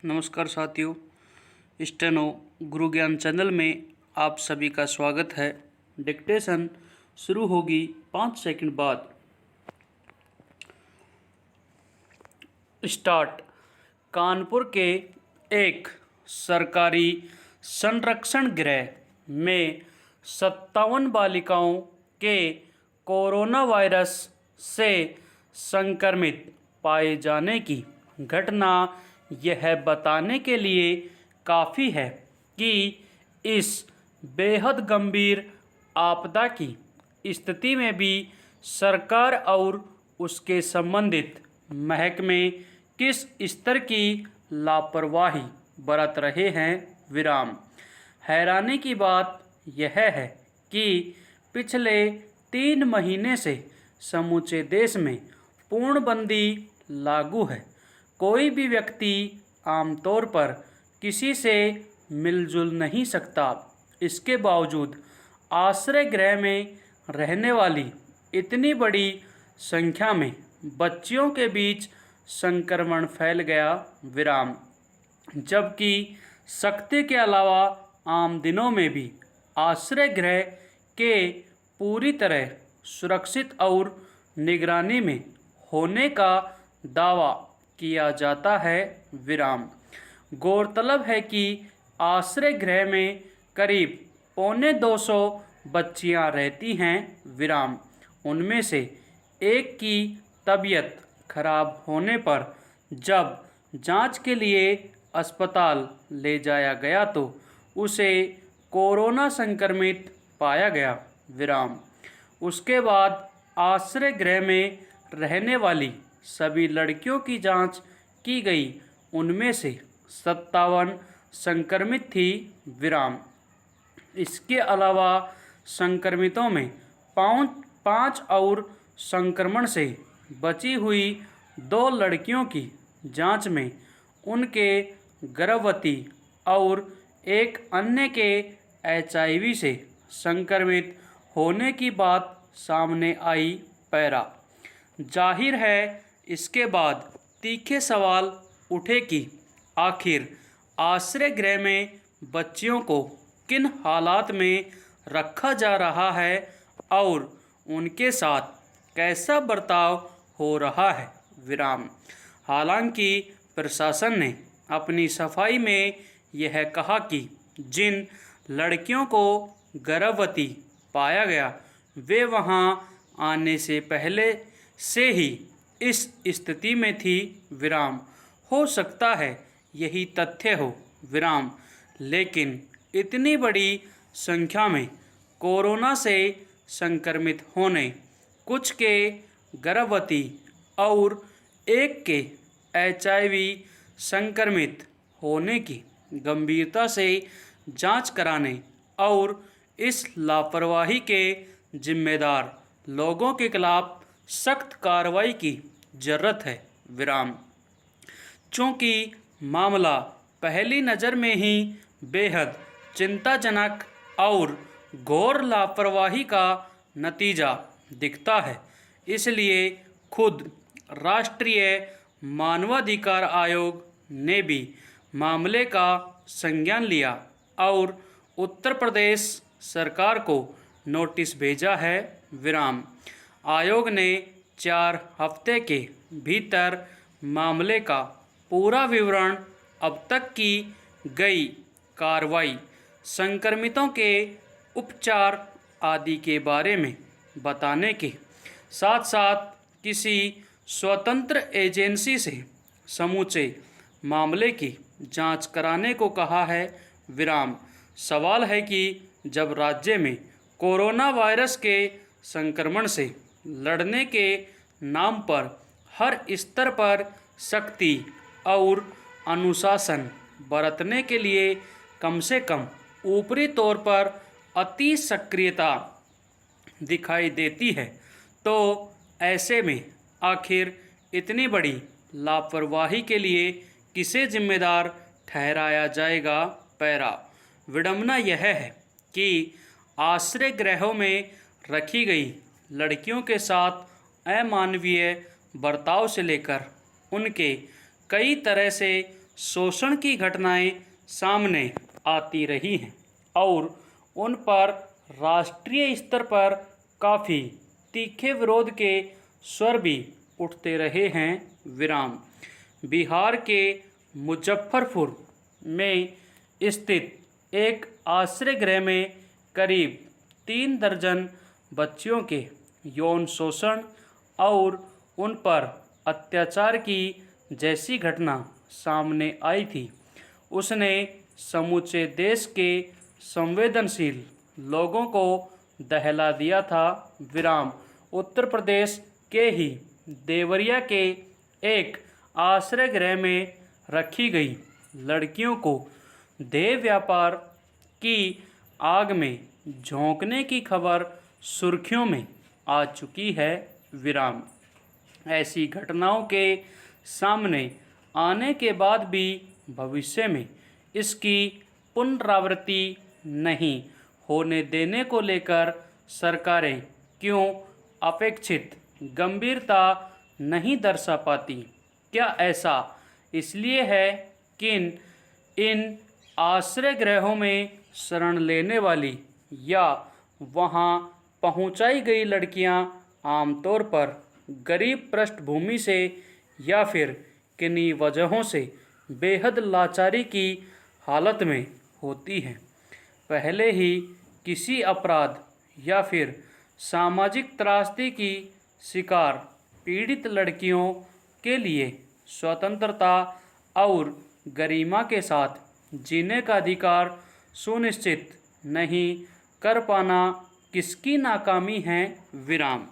नमस्कार साथियों, स्टेनो गुरु ज्ञान चैनल में आप सभी का स्वागत है। डिक्टेशन शुरू होगी 5 सेकंड बाद। स्टार्ट। कानपुर के एक सरकारी संरक्षण गृह में 57 बालिकाओं के कोरोना वायरस से संक्रमित पाए जाने की घटना यह बताने के लिए काफ़ी है कि इस बेहद गंभीर आपदा की स्थिति में भी सरकार और उसके संबंधित महकमे किस स्तर की लापरवाही बरत रहे हैं। विराम। हैरानी की बात यह है कि पिछले 3 महीने से समूचे देश में पूर्णबंदी लागू है। कोई भी व्यक्ति आमतौर पर किसी से मिलजुल नहीं सकता। इसके बावजूद आश्रय गृह में रहने वाली इतनी बड़ी संख्या में बच्चियों के बीच संक्रमण फैल गया। विराम। जबकि सख्ती के अलावा आम दिनों में भी आश्रय गृह के पूरी तरह सुरक्षित और निगरानी में होने का दावा किया जाता है। विराम। गौरतलब है कि आश्रय गृह में करीब 250 बच्चियां रहती हैं। विराम। उनमें से एक की तबीयत खराब होने पर जब जांच के लिए अस्पताल ले जाया गया तो उसे कोरोना संक्रमित पाया गया। विराम। उसके बाद आश्रय गृह में रहने वाली सभी लड़कियों की जांच की गई। उनमें से 57 संक्रमित थी। विराम। इसके अलावा संक्रमितों में 5 और संक्रमण से बची हुई 2 लड़कियों की जांच में उनके गर्भवती और एक अन्य के HIV से संक्रमित होने की बात सामने आई। पैरा। जाहिर है इसके बाद तीखे सवाल उठे कि आखिर आश्रय गृह में बच्चियों को किन हालात में रखा जा रहा है और उनके साथ कैसा बर्ताव हो रहा है। विराम। हालांकि प्रशासन ने अपनी सफाई में यह कहा कि जिन लड़कियों को गर्भवती पाया गया वे वहां आने से पहले से ही इस स्थिति में थी। विराम। हो सकता है यही तथ्य हो। विराम। लेकिन इतनी बड़ी संख्या में कोरोना से संक्रमित होने, कुछ के गर्भवती और एक के HIV संक्रमित होने की गंभीरता से जांच कराने और इस लापरवाही के जिम्मेदार लोगों के खिलाफ सख्त कार्रवाई की जरूरत है। विराम। चूँकि मामला पहली नज़र में ही बेहद चिंताजनक और घोर लापरवाही का नतीजा दिखता है, इसलिए खुद राष्ट्रीय मानवाधिकार आयोग ने भी मामले का संज्ञान लिया और उत्तर प्रदेश सरकार को नोटिस भेजा है। विराम। आयोग ने 4 हफ्ते के भीतर मामले का पूरा विवरण, अब तक की गई कार्रवाई, संक्रमितों के उपचार आदि के बारे में बताने के साथ साथ किसी स्वतंत्र एजेंसी से समूचे मामले की जांच कराने को कहा है। विराम। सवाल है कि जब राज्य में कोरोना वायरस के संक्रमण से लड़ने के नाम पर हर स्तर पर सख्ती और अनुशासन बरतने के लिए कम से कम ऊपरी तौर पर अति सक्रियता दिखाई देती है, तो ऐसे में आखिर इतनी बड़ी लापरवाही के लिए किसे जिम्मेदार ठहराया जाएगा। पैरा। विडंबना यह है कि आश्रय गृहों में रखी गई लड़कियों के साथ अमानवीय बर्ताव से लेकर उनके कई तरह से शोषण की घटनाएं सामने आती रही हैं और उन पर राष्ट्रीय स्तर पर काफ़ी तीखे विरोध के स्वर भी उठते रहे हैं। विराम। बिहार के मुजफ्फरपुर में स्थित एक आश्रय गृह में करीब 3 दर्जन बच्चियों के यौन शोषण और उन पर अत्याचार की जैसी घटना सामने आई थी, उसने समूचे देश के संवेदनशील लोगों को दहला दिया था। विराम। उत्तर प्रदेश के ही देवरिया के एक आश्रय गृह में रखी गई लड़कियों को देह व्यापार की आग में झोंकने की खबर सुर्खियों में आ चुकी है। विराम। ऐसी घटनाओं के सामने आने के बाद भी भविष्य में इसकी पुनरावृत्ति नहीं होने देने को लेकर सरकारें क्यों अपेक्षित गंभीरता नहीं दर्शा पाती? क्या ऐसा इसलिए है कि इन आश्रय गृहों में शरण लेने वाली या वहां पहुंचाई गई लड़कियां आमतौर पर गरीब पृष्ठभूमि से या फिर किन्हीं वजहों से बेहद लाचारी की हालत में होती हैं? पहले ही किसी अपराध या फिर सामाजिक त्रासदी की शिकार पीड़ित लड़कियों के लिए स्वतंत्रता और गरिमा के साथ जीने का अधिकार सुनिश्चित नहीं कर पाना किसकी नाकामी है? विराम।